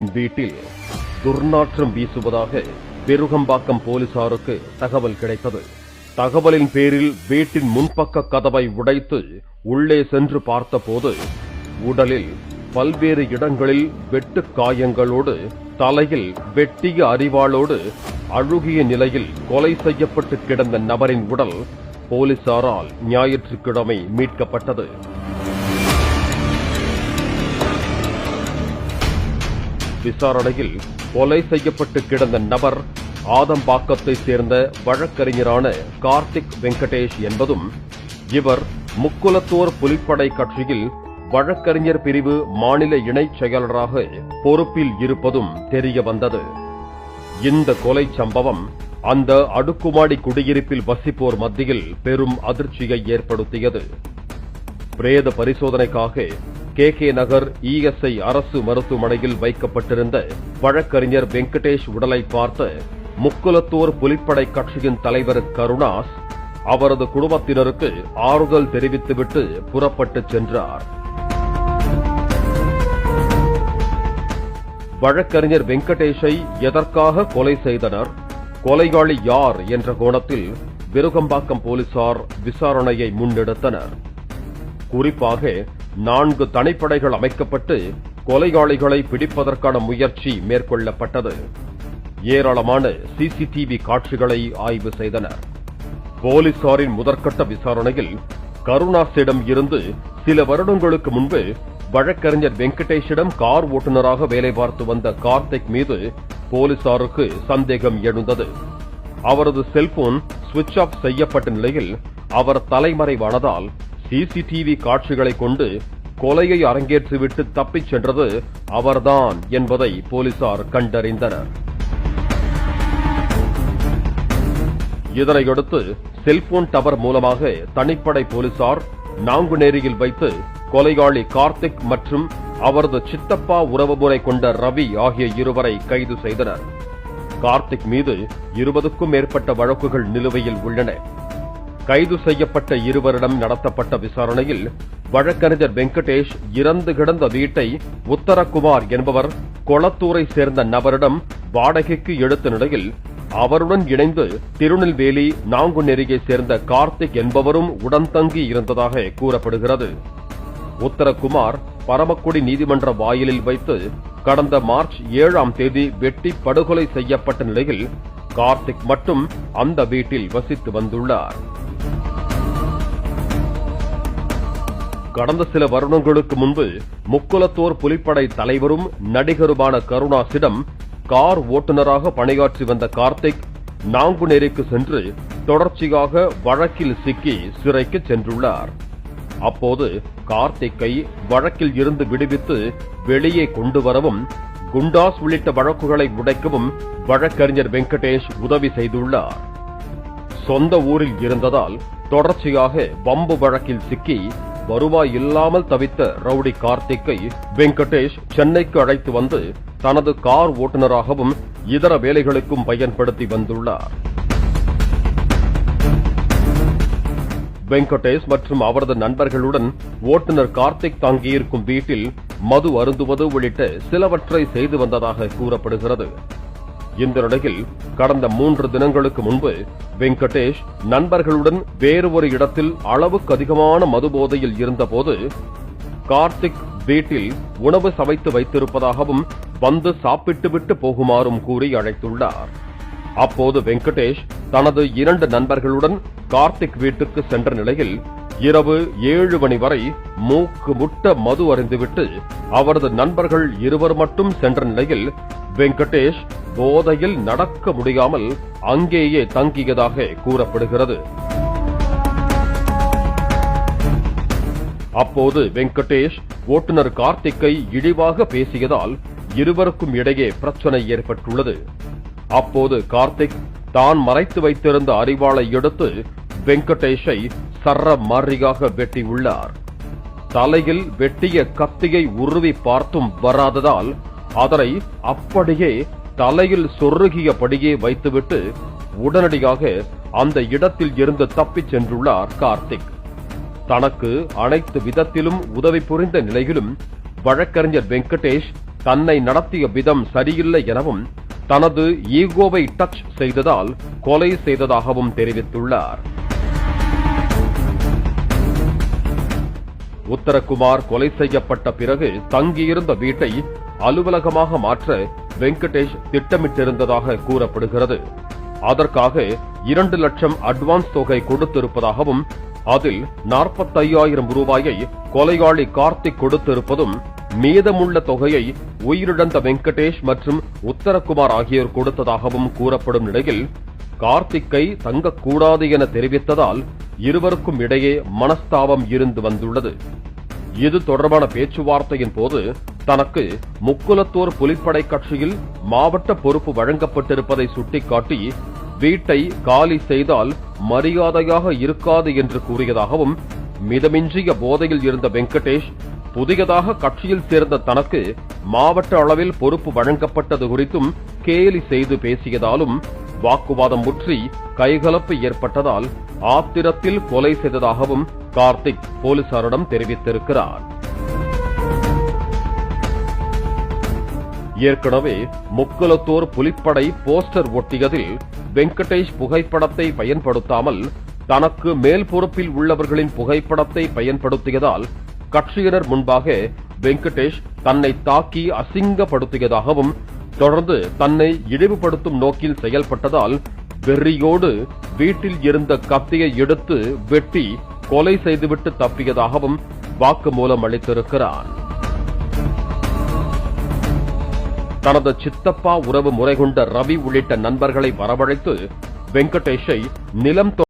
வீட்டில் துர்நாற்றம் வீசுவதாக விருகம்பாக்கம் போலீசாருக்கு தகவல் கிடைத்தது. தகவலின் பேரில் வீட்டின் முன்பக்க கதவை உடைத்து உள்ளே சென்று பார்த்தபோது உடலில் பல்வேறு இடங்களில் வெட்டு காயங்களோடு தலையில் வெட்டிய அரிவாளோடு அழுகிய நிலையில் கொலை செய்யப்பட்டு கிடந்த நபரின் உடல் போலீசாரால் ஞாயிற்றுக்கிழமை மீட்கப்பட்டது. விசாரணையில் கொலை செய்யப்பட்டு கிடந்த நபர் ஆதம்பாக்கத்தை சேர்ந்த வழக்கறிஞரான கார்த்திக் வெங்கடேஷ் என்பதும், இவர் முக்குலத்தோர் புலிப்படை கட்சியில் வழக்கறிஞர் பிரிவு மாநில இணைச் செயலராக பொறுப்பில் இருப்பதும் தெரிய வந்தது. இந்த கொலை சம்பவம் அந்த அடுக்குமாடி குடியிருப்பில் வசிப்போர் மத்தியில் பெரும் அதிர்ச்சியை ஏற்படுத்தியது. பிரேத பரிசோதனைக்காக கே நகர் இஎஸ்ஐ அரசு மருத்துவமனையில் வைக்கப்பட்டிருந்த வழக்கறிஞர் வெங்கடேஷ் உடலை பார்த்த முக்குலத்தோர் புலிப்படை கட்சியின் தலைவர் கருணாஸ் அவரது குடும்பத்தினருக்கு ஆறுதல் தெரிவித்துவிட்டு புறப்பட்டு சென்றார். வழக்கறிஞர் வெங்கடேஷை எதற்காக கொலை செய்தனர், கொலையாளி யார் என்ற கோணத்தில் விருகம்பாக்கம் போலீசார் விசாரணையை முன்னெடுத்தனர். குறிப்பாக 4 தனிப்படைகள் அமைக்கப்பட்டு கொலையாளிகளை பிடிப்பதற்கான முயற்சி மேற்கொள்ளப்பட்டது. ஏராளமான சிசிடிவி காட்சிகளை ஆய்வு செய்தனர். போலீசாரின் முதற்கட்ட விசாரணையில் கருணாசிடம் இருந்து சில வருடங்களுக்கு முன்பு வழக்கறிஞர் வெங்கடேஷிடம் கார் ஓட்டுநராக வேலை பார்த்து வந்த கார்த்திக் மீது போலீசாருக்கு சந்தேகம் எழுந்தது. அவரது செல்போன் சுவிட்ச் ஆஃப் செய்யப்பட்ட நிலையில் அவர் தலைமறைவானதால் சிசிடிவி காட்சிகளை கொண்டு கொலையை அரங்கேற்றிவிட்டு தப்பிச் சென்றது அவர்தான் என்பதை போலீசார் கண்டறிந்தனர். இதனையடுத்து செல்போன் டவர் மூலமாக தனிப்படை போலீசார் நாங்குநேரியில் வைத்து கொலையாளி கார்த்திக் மற்றும் அவரது சித்தப்பா உறவுமுறை கொண்ட ரவி ஆகிய இருவரை கைது செய்தனர். கார்த்திக் மீது 20க்கும் மேற்பட்ட வழக்குகள் நிலுவையில் உள்ளன. கைது செய்யப்பட்ட இருவரிடம் நடத்தப்பட்ட விசாரணையில் வழக்கறிஞர் வெங்கடேஷ் இறந்து கிடந்த வீட்டை உத்தரகுமார் என்பவர் கொளத்தூரை சேர்ந்த நபரிடம் வாடகைக்கு எடுத்த நிலையில் அவருடன் இணைந்து திருநெல்வேலி நாங்குநெறியை சேர்ந்த கார்த்திக் என்பவரும் உடன் தங்கி இருந்ததாக கூறப்படுகிறது. உத்தரகுமார் பரமக்குடி நீதிமன்ற வாயிலில் வைத்து கடந்த மார்ச் 7ஆம் தேதி வெட்டி படுகொலை செய்யப்பட்ட நிலையில் கார்த்திக் மட்டும் அந்த வீட்டில் வசித்து வந்துள்ளார். கடந்த சில வருடங்களுக்கு முன்பு முக்குலத்தோர் புலிப்படை தலைவரும் நடிகருமான கருணாசிடம் கார் ஓட்டுநராக பணியாற்றி வந்த கார்த்திக் நாங்குநேரிக்கு சென்று தொடர்ச்சியாக வழக்கில் சிக்கி சிறைக்கு சென்றுள்ளார். அப்போது கார்த்திக்கை வழக்கில் இருந்து விடுவித்து வெளியே கொண்டு வரவும் குண்டாஸ் உள்ளிட்ட வழக்குகளை உடைக்கவும் வழக்கறிஞர் வெங்கடேஷ் உதவி செய்துள்ளார். சொந்த ஊரில் இருந்ததால் தொடர்ச்சியாக வம்பு வழக்கில் சிக்கி வருவாய் இல்லாமல் தவித்த ரவுடி கார்த்திக்கை வெங்கடேஷ் சென்னைக்கு அழைத்து வந்து தனது கார் ஓட்டுநராகவும் இதர வேலைகளுக்கும் பயன்படுத்தி வந்துள்ளார். வெங்கடேஷ் மற்றும் அவரது நண்பர்களுடன் ஓட்டுநர் கார்த்திக் தங்கியிருக்கும் வீட்டில் மது அருந்துவது உள்ளிட்ட சிலவற்றை செய்து வந்ததாக கூறப்படுகிறது. இந்த நிலையில் கடந்த 3 தினங்களுக்கு முன்பு வெங்கடேஷ் நண்பர்களுடன் வேறு ஒரு இடத்தில் அளவுக்கு அதிகமான மது போதையில் இருந்தபோது கார்த்திக் வீட்டில் உணவு சமைத்து வைத்திருப்பதாகவும் வந்து சாப்பிட்டுவிட்டு போகுமாறும் கூறி அழைத்துள்ளார். அப்போது வெங்கடேஷ் தனது 2 நண்பர்களுடன் கார்த்திக் வீட்டுக்கு சென்ற நிலையில் இரவு 7 மணி வரை மூக்கு முட்ட மது அருந்துவிட்டு அவரது நண்பர்கள் இருவர் மட்டும் சென்ற நிலையில் வெங்கடேஷ் போதையில் நடக்க முடியாமல் அங்கேயே தங்கியதாக கூறப்படுகிறது. அப்போது வெங்கடேஷ் ஓட்டுநர் கார்த்திக்கை இழிவாக பேசியதால் இருவருக்கும் இடையே பிரச்சனை ஏற்பட்டுள்ளது. அப்போது கார்த்திக் தான் மறைத்து வைத்திருந்த அரிவாளை எடுத்து வெங்கடேஷை சரமாரியாக வெட்டியுள்ளார். தலையில் வெட்டிய கத்தியை உருவி பார்த்தும் வராததால் அதனை அப்படியே தலையில் சொருகியபடியே வைத்துவிட்டு உடனடியாக அந்த இடத்தில் இருந்து தப்பிச் சென்றுள்ளார் கார்த்திக். தனக்கு அனைத்து விதத்திலும் உதவி புரிந்த நிலையிலும் வழக்கறிஞர் வெங்கடேஷ் தன்னை நடத்திய விதம் சரியில்லை எனவும் தனது ஈகோவை டச் செய்ததால் கொலை செய்ததாகவும் தெரிவித்துள்ளார். உத்தரகுமார் கொலை செய்யப்பட்ட பிறகு தங்கியிருந்த வீட்டை அலுவலகமாக மாற்ற வெங்கடேஷ் திட்டமிட்டிருந்ததாக கூறப்படுகிறது. அதற்காக 2 லட்சம் அட்வான்ஸ் தொகை கொடுத்திருப்பதாகவும் அதில் 45,000 ரூபாயை கொலையாளி கார்த்திக் கொடுத்திருப்பதும் மீதமுள்ள தொகையை உயிரிழந்த வெங்கடேஷ் மற்றும் உத்தரகுமார் ஆகியோர் கொடுத்ததாகவும் கூறப்படும் நிலையில் கார்த்திக்கை தங்கக்கூடாது என தெரிவித்ததால் இருவருக்கும் இடையே மனஸ்தாபம் இருந்து வந்துள்ளது. இது தொடர்பான பேச்சுவார்த்தையின் போது தனக்கு முக்குலத்தோர் புலிப்படை கட்சியில் மாவட்ட பொறுப்பு வழங்கப்பட்டிருப்பதை சுட்டிக்காட்டி வீட்டை காலி செய்தால் மரியாதையாக இருக்காது என்று கூறியதாகவும் மிதமிஞ்சிய போதையில் இருந்த வெங்கடேஷ் புதியதாக கட்சியில் சேர்ந்த தனக்கு மாவட்ட அளவில் பொறுப்பு வழங்கப்பட்டது குறித்தும் கேலி செய்து பேசியதாலும் வாக்குவாதம் முற்றி கைகலப்பு ஏற்பட்டதால் ஆத்திரத்தில் கொலை செய்ததாகவும் கார்த்திக் போலீசாரிடம் தெரிவித்திருக்கிறார். ஏற்கனவே முக்குலத்தோர் புலிப்படை போஸ்டர் ஒட்டியதில் வெங்கடேஷ் புகைப்படத்தை பயன்படுத்தாமல் தனக்கு மேல் பொறுப்பில் உள்ளவர்களின் புகைப்படத்தை பயன்படுத்தியதால் கட்சியினர் முன்பாக வெங்கடேஷ் தன்னை தாக்கி அசிங்கப்படுத்தியதாகவும் தொடர்ந்து தன்னை இழிவுபடுத்தும் நோக்கில் செயல்பட்டதால் வெறியோடு வீட்டில் இருந்த கத்தியை எடுத்து வெட்டி கொலை செய்துவிட்டு தப்பியதாகவும் வாக்குமூலம் அளித்திருக்கிறார். தனது சித்தப்பா உறவு முறை கொண்ட ரவி உள்ளிட்ட நண்பர்களை வரவழைத்து வெங்கடேஷை நிலம்